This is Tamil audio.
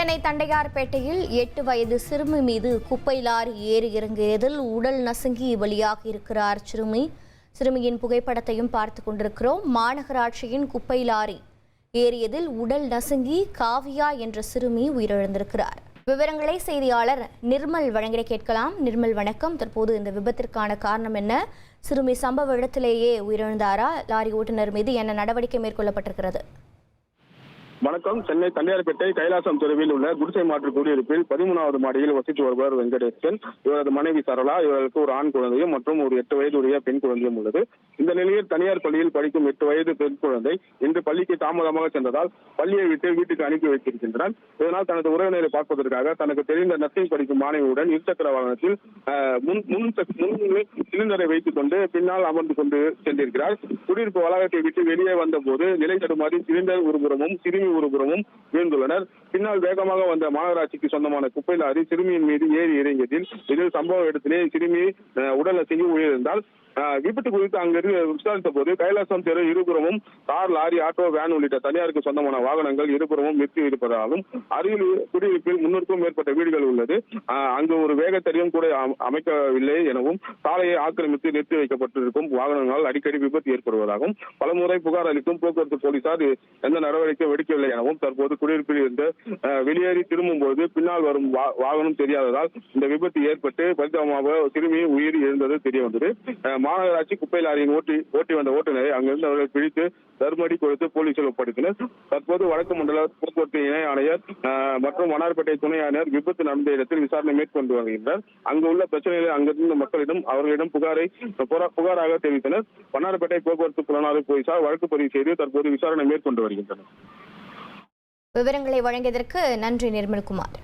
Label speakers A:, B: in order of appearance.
A: சென்னை தண்டையார்பேட்டையில் 8 வயது சிறுமி மீது குப்பை லாரி ஏறி இறங்கியதில் உடல் நசுங்கி பலியாகி இருக்கிறார் சிறுமியின் புகைப்படத்தையும் பார்த்து கொண்டிருக்கிறோம். மாநகராட்சியின் குப்பை லாரி ஏறியதில் உடல் நசுங்கி காவியா என்ற சிறுமி உயிரிழந்திருக்கிறார். விவரங்களை செய்தியாளர் நிர்மல் வழங்கிட கேட்கலாம். நிர்மல், வணக்கம். தற்போது இந்த விபத்திற்கான காரணம் என்ன? சிறுமி சம்பவ இடத்திலேயே உயிரிழந்தாரா? லாரி ஓட்டுநர் மீது என்ன நடவடிக்கை மேற்கொள்ளப்பட்டிருக்கிறது?
B: வணக்கம். சென்னை தண்டையார்பேட்டை கைலாசம் தெருவில் உள்ள குடிசை மாற்று குடியிருப்பில் 13வது மாடியில் வசித்து வருபவர் வெங்கடேசன். இவரது மனைவி சரளா. இவருக்கு ஒரு ஆண் குழந்தையும் மற்றும் ஒரு 8 வயதுடைய பெண் குழந்தையும் உள்ளது. இந்த நிலையில் தனியார் பள்ளியில் படிக்கும் 8 வயது பெண் குழந்தை இன்று பள்ளிக்கு தாமதமாக சென்றதால் பள்ளியை விட்டு வீட்டுக்கு அனுப்பி வைத்திருக்கின்றனர். இதனால் தனது உறவினரை பார்ப்பதற்காக தனக்கு தெரிந்த நர்சிங் படிக்கும் மாணவியுடன் இருசக்கர வாகனத்தில் முன் சிலிண்டரை வைத்துக் கொண்டு பின்னால் அமர்ந்து கொண்டு சென்றிருக்கிறார். குடியிருப்பு வளாகத்தை விட்டு வெளியே வந்த போது நிலை தடுமாறி சிலிண்டர் ஒருபுறமும் சிறுமி ஒருபுறமும் வீழ்ந்துள்ளனர். பின்னால் வேகமாக வந்த மாநகராட்சிக்கு சொந்தமான குப்பை லாரி சிறுமியின் மீது ஏறி இறங்கியதில் இதில் சம்பவ இடத்திலே சிறுமி உடல் நசுங்கி உயிரிழந்தால். விபத்து குறித்து அங்கிருந்து விசாரித்த போது கைலாசம் தெரு இருபுறமும் கார், லாரி, ஆட்டோ, வேன் உள்ளிட்ட தனியாருக்கு சொந்தமான வாகனங்கள் இருபுறமும் நிறுத்தி இருப்பதாலும் அருகில் குடியிருப்பில் 300க்கும் மேற்பட்ட வீடுகள் உள்ளது. அங்கு ஒரு வேகத்தறியும் கூட அமைக்கவில்லை எனவும் சாலையை ஆக்கிரமித்து நிறுத்தி வைக்கப்பட்டிருக்கும் வாகனங்களால் அடிக்கடி விபத்து ஏற்படுவதாகவும் பலமுறை புகார் அளித்தும் போக்குவரத்து போலீசார் எந்த நடவடிக்கை எடுக்கவில்லை எனவும் தற்போது குடியிருப்பில் இருந்து வெளியேறி திரும்பும் போது பின்னால் வரும் வாகனம் தெரியாததால் இந்த விபத்து ஏற்பட்டு பரிதாபமாக சிறுமி உயிர் இழந்தது தெரிய வந்தது. மாநகராட்சி குப்பை லாரியின் ஓட்டி வந்த ஓட்டுநரை அங்கிருந்து அவர்களை பிடித்து தர்மடி கொடுத்து போலீசில் ஒப்படைத்தனர். தற்போது வடக்கு மண்டல போக்குவரத்து இணை ஆணையர் மற்றும் வண்ணாரப்பேட்டை துணை ஆணையர் விபத்து நடந்த இடத்தில் விசாரணை மேற்கொண்டு வருகின்றனர். அங்கு உள்ள பிரச்சனைகளை அங்கிருந்த மக்களிடம் அவர்களிடம் புகாராக தெரிவித்தனர். வண்ணாரப்பேட்டை போக்குவரத்து புலனாய்வு போலீசார் வழக்கு பதிவு செய்து தற்போது விசாரணை மேற்கொண்டு வருகின்றனர்.
A: விவரங்களை வழங்கியதற்கு நன்றி நிர்மல்குமார்.